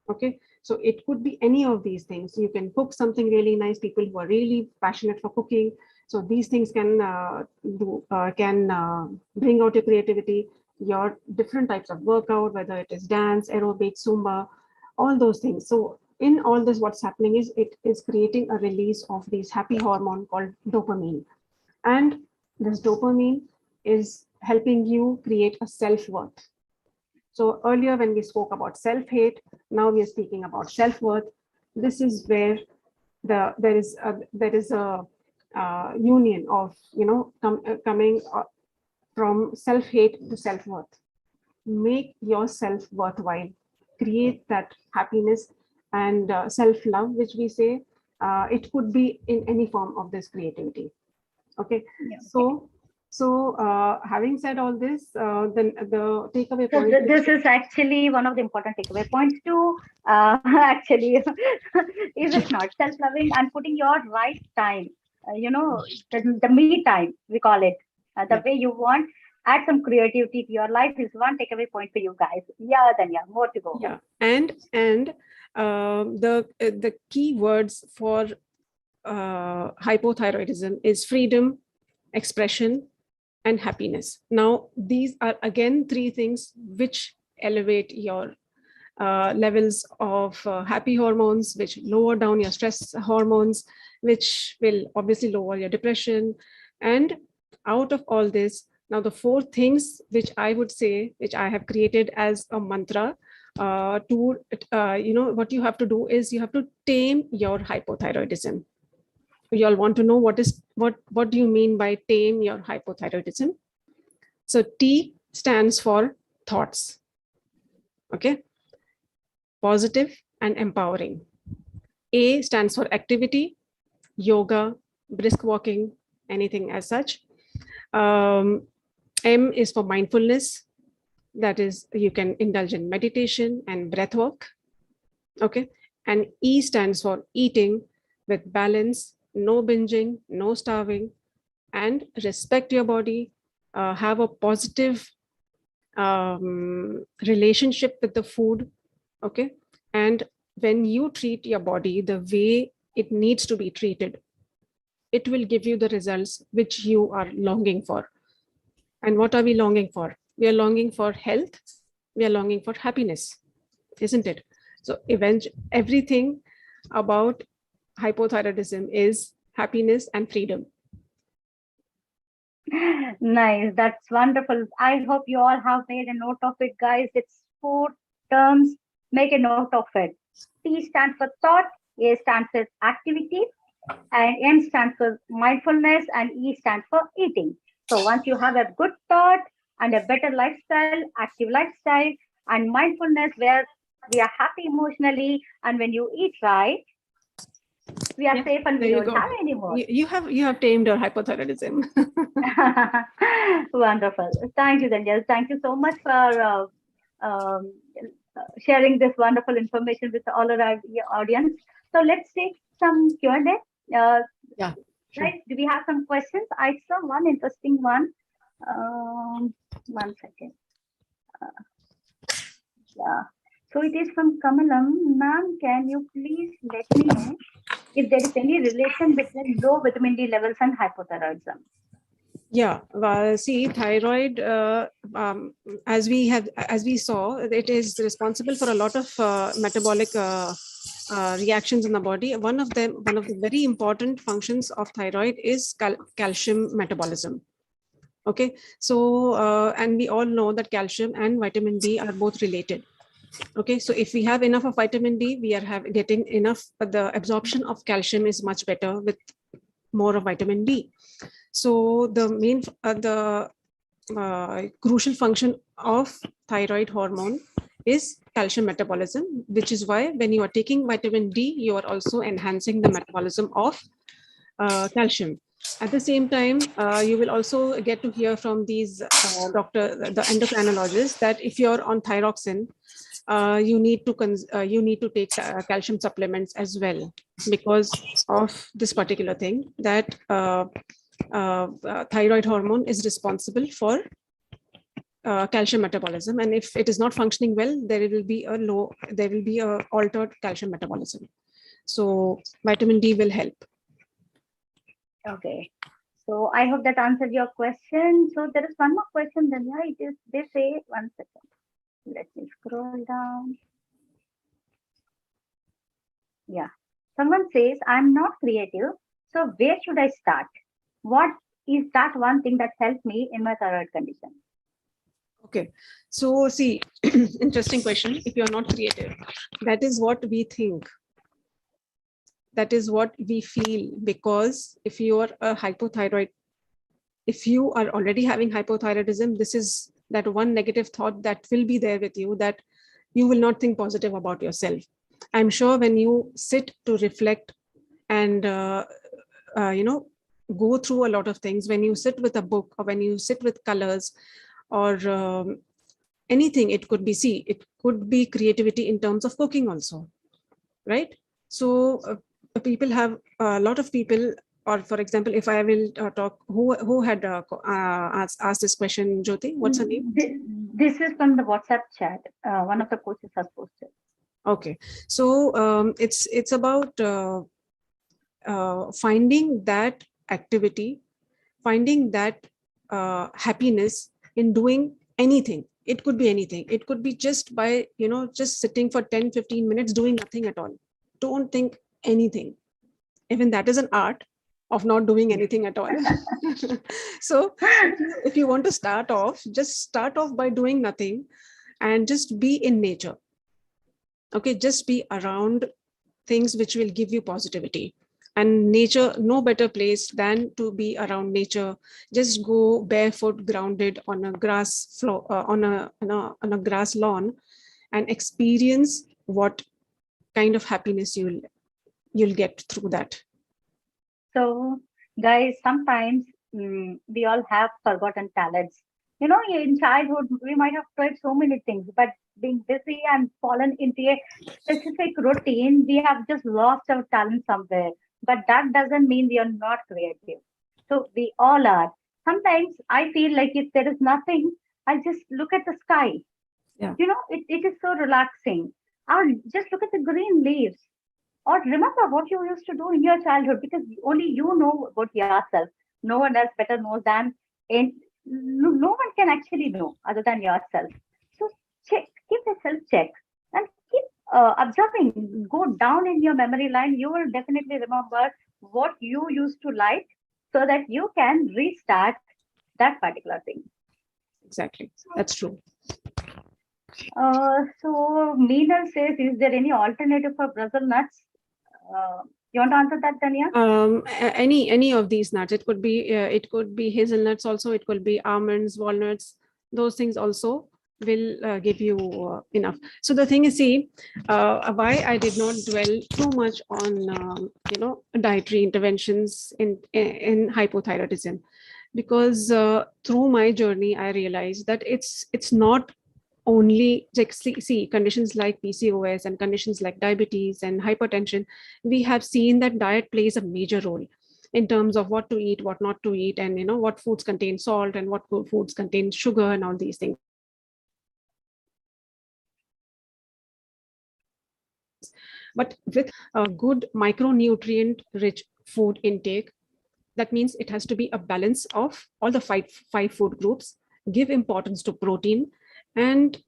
S3: Okay, so it could be any of these things. You can cook something really nice. People who are really passionate for cooking, so these things can bring out your creativity. Your different types of workout, whether it is dance, aerobics, Zumba, all those things. So in all this, what's happening is it is creating a release of these happy hormone called dopamine, and this dopamine is helping you create a self-worth. So earlier when we spoke about self-hate, now we are speaking about self-worth. This is where there is a union of coming from self-hate to self-worth. Make yourself worthwhile. Create that happiness and self-love, which we say. It could be in any form of this creativity. Okay.
S1: Yeah.
S3: So having said all this, then the takeaway
S1: So
S3: point.
S1: this is actually one of the important takeaway points too. Actually, is it not self-loving and putting your right time? The me time we call it. The way you want. Add some creativity to your life is one takeaway point for you guys. Yeah, Daniyah, more to go.
S3: Yeah, and the key words for hypothyroidism is freedom, expression, and happiness. Now, these are again three things which elevate your levels of happy hormones, which lower down your stress hormones, which will obviously lower your depression. And out of all this, now the four things which I would say, which I have created as a mantra, what you have to do is you have to tame your hypothyroidism. You all want to know what do you mean by tame your hypothyroidism? So T stands for thoughts. Okay. Positive and empowering. A stands for activity, yoga, brisk walking, anything as such. M is for mindfulness. That is, you can indulge in meditation and breath work. Okay. And E stands for eating with balance, no binging, no starving, and respect your body, have a positive relationship with the food. Okay. And when you treat your body the way it needs to be treated, it will give you the results which you are longing for. And what are we longing for? We are longing for health. We are longing for happiness, isn't it? So everything about hypothyroidism is happiness and freedom.
S1: Nice. That's wonderful. I hope you all have made a note of it, guys. It's 4 terms. Make a note of it. T stands for thought, A stands for activity, and M stands for mindfulness, and E stands for eating. So once you have a good thought and a better lifestyle, active lifestyle, and mindfulness where we are happy emotionally, and when you eat right, we are safe and we don't have any more.
S3: You have tamed your hypothyroidism.
S1: Wonderful. Thank you, Daniyah. Thank you so much for sharing this wonderful information with all of our audience. So let's take some Q&A.
S3: Yeah. Sure.
S1: Right? Do we have some questions? I saw one interesting one. 1 second. Yeah. So it is from Kamalam. Ma'am, can you please let me know if there is any relation between low vitamin D levels and hypothyroidism?
S3: Yeah, see, thyroid, as we saw, it is responsible for a lot of metabolic reactions in the body. One of the very important functions of thyroid is calcium metabolism. Okay, so and we all know that calcium and vitamin D are both related. Okay, so if we have enough of vitamin D, we are getting enough, but the absorption of calcium is much better with more of vitamin D. So the main, crucial function of thyroid hormone is calcium metabolism, which is why when you are taking vitamin D, you are also enhancing the metabolism of calcium. At the same time, you will also get to hear from these the endocrinologists, that if you're on thyroxine, you need to take calcium supplements as well, because of this particular thing, that thyroid hormone is responsible for calcium metabolism, and if it is not functioning well, there will be a altered calcium metabolism. So vitamin D will help.
S1: Okay, so I hope that answered your question. So there is one more question, Daniyah. It is, they say, 1 second. Let me scroll down. Yeah, someone says, I'm not creative, so where should I start? What is that one thing that helped me in my thyroid condition?
S3: Okay, so see, interesting question. If you're not creative, that is what we think. That is what we feel, because if you are a hypothyroid if you are already having hypothyroidism, this is that one negative thought that will be there with you, that you will not think positive about yourself. I'm sure when you sit to reflect and go through a lot of things, when you sit with a book or when you sit with colors or anything, it could be creativity in terms of cooking also, right? So people have a lot of people, or for example, if I will talk, who had asked this question, Jyothi, what's her name?
S1: This is from the WhatsApp chat. One of the coaches has posted.
S3: Okay, so it's about finding that activity, finding that happiness in doing anything. It could be anything. It could be just by, just sitting for 10-15 minutes doing nothing at all. Don't think anything. Even that is an art of not doing anything at all. So if you want to start off, just start off by doing nothing and just be in nature. Okay, just be around things which will give you positivity. And nature, no better place than to be around nature. Just go barefoot, grounded on a grass floor, on a grass lawn, and experience what kind of happiness you'll get through that.
S1: So, guys, sometimes we all have forgotten talents. In childhood, we might have tried so many things, but being busy and fallen into a specific routine, we have just lost our talent somewhere. But that doesn't mean we are not creative. So we all are. Sometimes I feel like if there is nothing, I just look at the sky.
S3: Yeah.
S1: It is so relaxing. Or just look at the green leaves. Or remember what you used to do in your childhood, because only you know about yourself. No one else better knows than, and no one can actually know other than yourself. So keep a self check and keep observing. Go down in your memory line. You will definitely remember what you used to like, so that you can restart that particular thing.
S3: Exactly, that's true.
S1: So Meenal says, is there any alternative for Brazil nuts? You want to answer that, Daniyah?
S3: Any of these nuts. It could be hazelnuts also. It could be almonds, walnuts. Those things also will give you enough. So the thing is, see, why I did not dwell too much on dietary interventions in hypothyroidism, because through my journey I realized that it's not only, like, see, conditions like PCOS and conditions like diabetes and hypertension, we have seen that diet plays a major role in terms of what to eat, what not to eat, and what foods contain salt and what foods contain sugar and all these things. But with a good micronutrient rich food intake, that means it has to be a balance of all the five food groups. Give importance to protein, and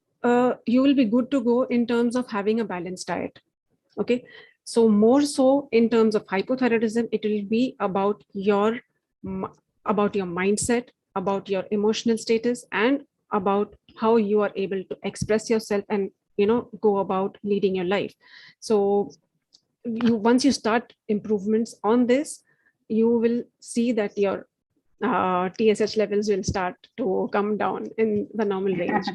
S3: you will be good to go in terms of having a balanced diet. Okay, so more so in terms of hypothyroidism, it will be about your mindset, about your emotional status, and about how you are able to express yourself and go about leading your life. So once you start improvements on this, you will see that your TSH levels will start to come down in the normal range.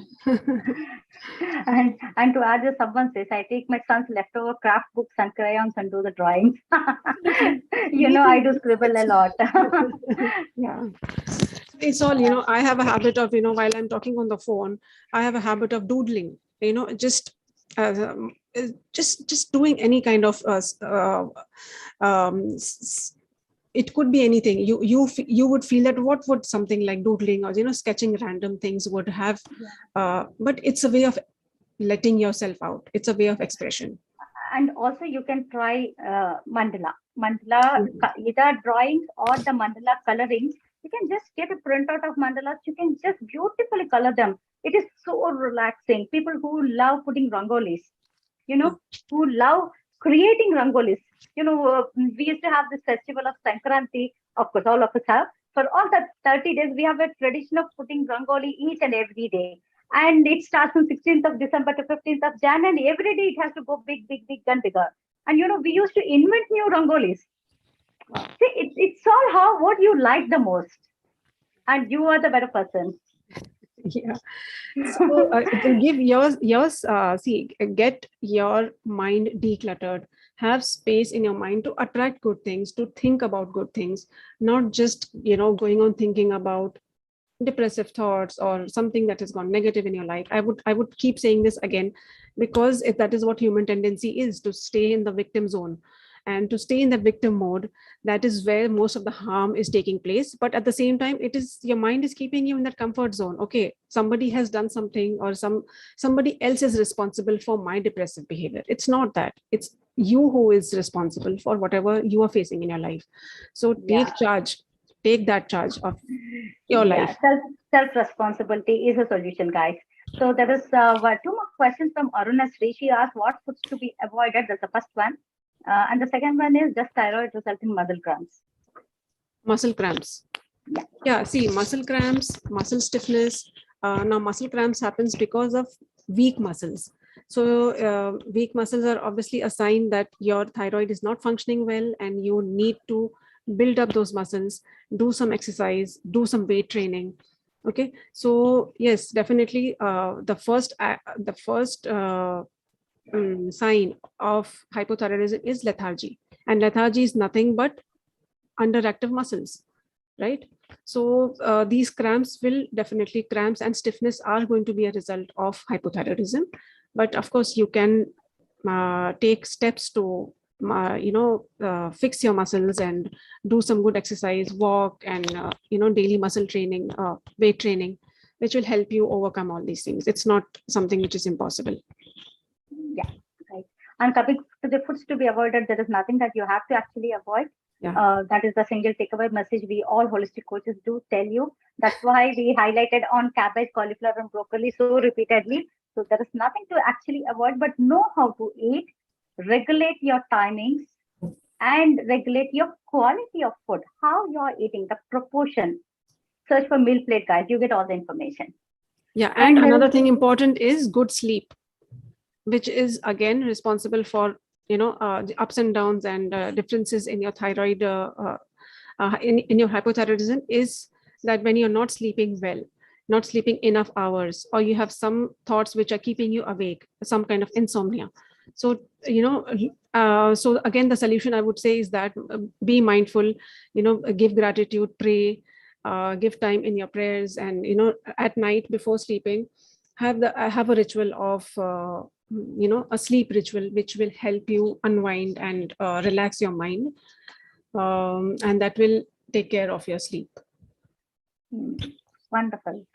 S1: and to add, as someone says, I take my son's leftover craft books and crayons and do the drawings. I do scribble a lot.
S3: Yeah, it's all, I have a habit of, while I'm talking on the phone, I have a habit of doodling, just doing any kind of it could be anything. You would feel that what would something like doodling or sketching random things would have, but it's a way of letting yourself out. It's a way of expression.
S1: And also you can try mandala, either drawings or the mandala coloring. You can just get a printout of mandalas. You can just beautifully color them. It is so relaxing. People who love putting rangolis, who love creating rangolis. We used to have this festival of Sankranti. Of course, all of us have. For all the 30 days, we have a tradition of putting rangoli each and every day. And it starts from 16th of December to 15th of Jan. And every day it has to go big, big, big and bigger. And, we used to invent new rangolis. See, it's all what you like the most. And you are the better person.
S3: Yeah. So it will give get your mind decluttered, have space in your mind to attract good things, to think about good things, not just, going on thinking about depressive thoughts or something that has gone negative in your life. I would keep saying this again, because if that is what human tendency is, to stay in the victim zone and to stay in the victim mode, that is where most of the harm is taking place. But at the same time, it is your mind is keeping you in that comfort zone. Okay, somebody has done something, or somebody else is responsible for my depressive behavior. It's not that, it's you who is responsible for whatever you are facing in your life. So take that charge of your
S1: Yeah,
S3: life.
S1: self responsibility is a solution, guys. So there is two more questions from Aruna Sri. She asked what foods to be avoided. That's the first one, and the second one is, does thyroid result in muscle cramps?
S3: Muscle cramps.
S1: Yeah.
S3: Yeah, see, muscle cramps, muscle stiffness. Now, muscle cramps happens because of weak muscles. So, weak muscles are obviously a sign that your thyroid is not functioning well, and you need to build up those muscles, do some exercise, do some weight training. Okay, so yes, definitely, the first sign of hypothyroidism is lethargy, and lethargy is nothing but underactive muscles, right? So these cramps and stiffness are going to be a result of hypothyroidism. But of course, you can take steps to fix your muscles and do some good exercise, walk, and daily muscle training, weight training, which will help you overcome all these things. It's not something which is impossible.
S1: Yeah, right. And coming to the foods to be avoided, there is nothing that you have to actually avoid.
S3: Yeah.
S1: That is the single takeaway message we all holistic coaches do tell you. That's why we highlighted on cabbage, cauliflower, and broccoli so repeatedly. So there is nothing to actually avoid, but know how to eat, regulate your timings, and regulate your quality of food, how you are eating, the proportion. Search for meal plate, guys. You get all the information.
S3: Yeah, and
S1: there
S3: another
S1: is
S3: thing important is good sleep, which is again responsible for the ups and downs and differences in your thyroid, in your hypothyroidism, is that when you're not sleeping well, not sleeping enough hours, or you have some thoughts which are keeping you awake, some kind of insomnia. So so again, the solution I would say is that be mindful, give gratitude, pray, give time in your prayers, and at night before sleeping, have a ritual of a sleep ritual, which will help you unwind and relax your mind, and that will take care of your sleep.
S1: wonderful.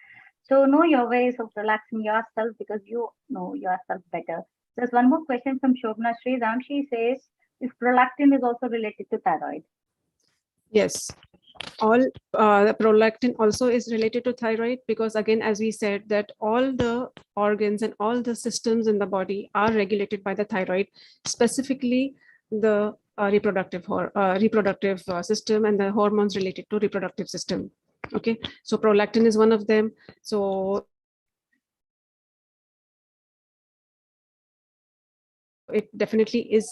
S1: So know your ways of relaxing yourself because you know yourself better. There's one more question from Shobna Sriram. She says, if prolactin is also related to thyroid?
S3: Yes, all the prolactin also is related to thyroid, because again, as we said, that all the organs and all the systems in the body are regulated by the thyroid, specifically the reproductive system and the hormones related to reproductive system. Okay, so prolactin is one of them. So it definitely is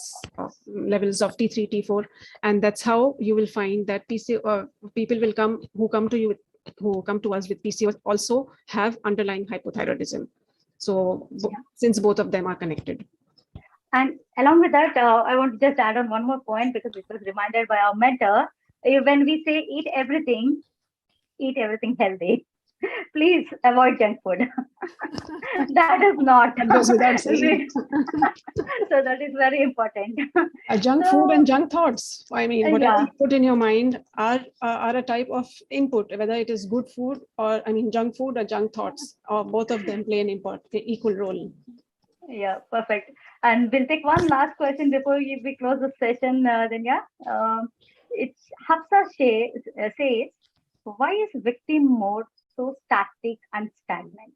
S3: levels of T3, T4, and that's how you will find that people will come who come to us with PCOS also have underlying hypothyroidism. So since both of them are connected.
S1: And along with that, I want to just add on one more point because it was reminded by our mentor. When we say eat everything healthy, please avoid junk food. That is not.
S3: That goes without saying.
S1: So that is very important.
S3: Junk food and junk thoughts. I mean, whatever you put in your mind are a type of input, whether it is good food or, junk food or junk thoughts, or both of them play an equal role.
S1: Yeah, perfect. And we'll take one last question before we close the session, Daniyah. It's Hafsa says, why is victim mode so static and stagnant?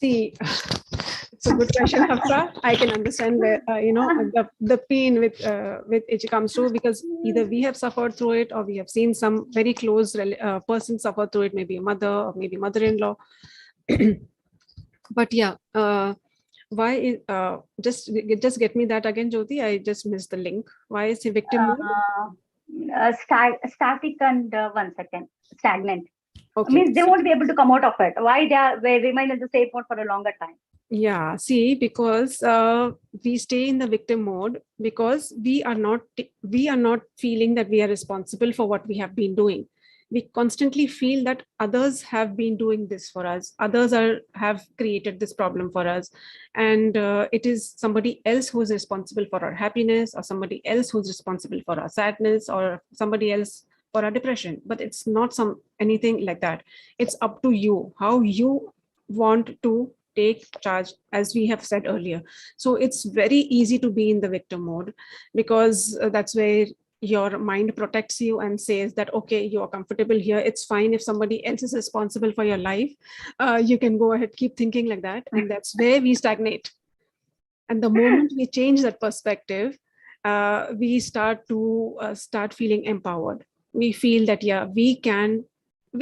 S3: See, it's a good question, Hafsa. I can understand where the pain with it comes through, because either we have suffered through it, or we have seen some very close person suffer through it, maybe a mother or maybe mother-in-law. But yeah, why is just get me that again, Jyothi? I just missed the link. Why is he victim mode?
S1: static and one second, stagnant.
S3: Okay.
S1: Means they won't be able to come out of it. Why they remain in the same mode for a longer time?
S3: Yeah, see, because we stay in the victim mode because we are not feeling that we are responsible for what we have been doing. We constantly feel that others have been doing this for us. Others have created this problem for us, and it is somebody else who is responsible for our happiness, or somebody else who's responsible for our sadness, or somebody else for our depression. But it's not anything like that. It's up to you how you want to take charge, as we have said earlier. So it's very easy to be in the victim mode because that's where your mind protects you and says that, okay, you are comfortable here. It's fine if somebody else is responsible for your life. You can go ahead, keep thinking like that. And that's where we stagnate. And the moment we change that perspective, we start feeling empowered. We feel that, yeah, we can,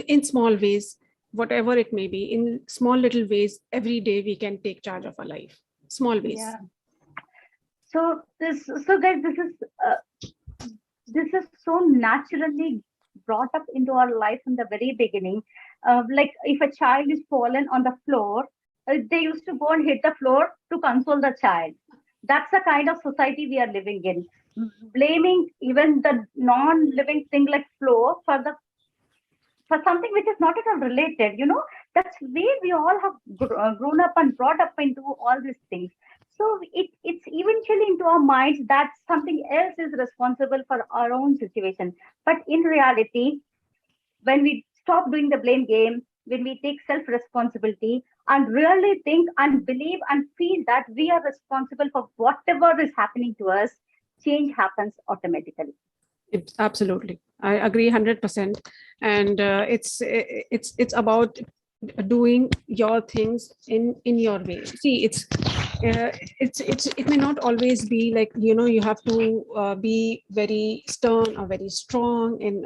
S3: in small ways, whatever it may be, in small little ways, every day we can take charge of our life. Small ways.
S1: Yeah. So guys, this is so naturally brought up into our life from the very beginning. Like if a child is fallen on the floor, they used to go and hit the floor to console the child. That's the kind of society we are living in. Blaming even the non-living thing like floor for something which is not at all related. That's where we all have grown up and brought up into all these things. So it's eventually into our minds that something else is responsible for our own situation. But in reality, when we stop doing the blame game, when we take self-responsibility and really think and believe and feel that we are responsible for whatever is happening to us, change happens automatically.
S3: Absolutely. I agree 100%. And it's about doing your things in your way. See, it may not always be like, you have to be very stern or very strong in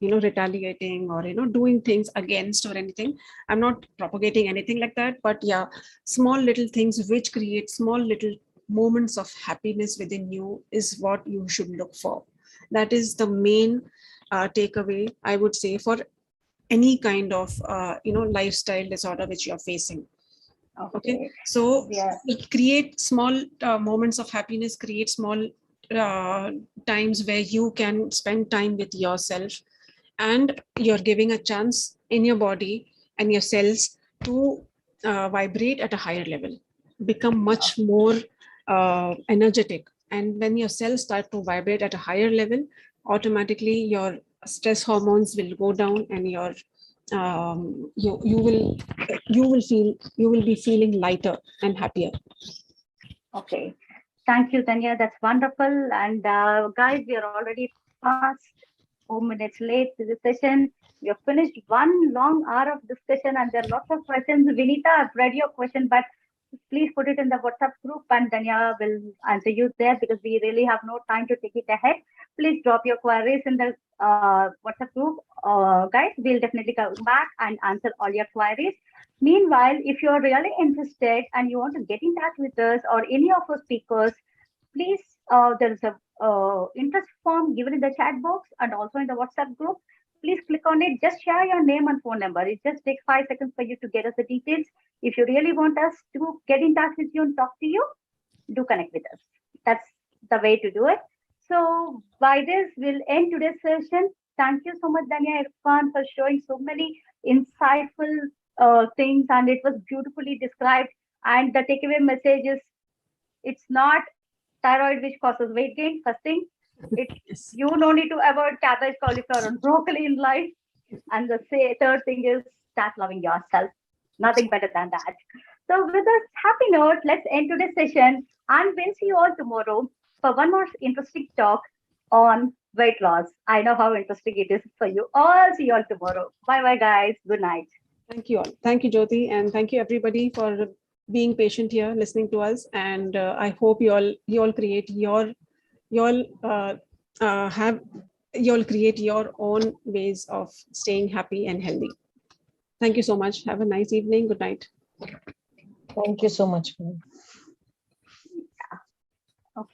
S3: retaliating or doing things against or anything. I'm not propagating anything like that, but yeah, small little things which create small little moments of happiness within you is what you should look for. That is the main takeaway, I would say, for any kind of lifestyle disorder which you're facing. Okay. So
S1: yeah,
S3: create small moments of happiness, create small times where you can spend time with yourself, and you're giving a chance in your body and your cells to vibrate at a higher level, become much more energetic. And when your cells start to vibrate at a higher level, automatically your stress hormones will go down, and your you will be feeling lighter and happier.
S1: Okay. Thank you, Daniyah. That's wonderful. And guys, we are already past 4 minutes late to the session. We have finished 1 long hour of discussion, and there are lots of questions. Vinita, I've read your question, but please put it in the WhatsApp group, and Daniyah will answer you there because we really have no time to take it ahead. Please drop your queries in the WhatsApp group. Guys, we'll definitely come back and answer all your queries. Meanwhile, if you're really interested and you want to get in touch with us or any of our speakers, please, there is a interest form given in the chat box and also in the WhatsApp group. Please click on it. Just share your name and phone number. It just takes 5 seconds for you to get us the details. If you really want us to get in touch with you and talk to you, do connect with us. That's the way to do it. So by this, we'll end today's session. Thank you so much, Daniyah, Irfan, for showing so many insightful things, and it was beautifully described. And the takeaway message is, it's not thyroid which causes weight gain. First thing, you don't need to avoid cabbage, cauliflower, and broccoli in life. And the third thing is, start loving yourself. Nothing better than that. So with this happy note, let's end today's session, and we'll see you all tomorrow for one more interesting talk on weight loss. I know how interesting it is for you all. See you all tomorrow. Bye, guys. Good night.
S3: Thank you all. Thank you, Jyothi, and thank you everybody for being patient here, listening to us. And I hope you all create your own ways of staying happy and healthy. Thank you so much. Have a nice evening. Good night.
S4: Thank you so much.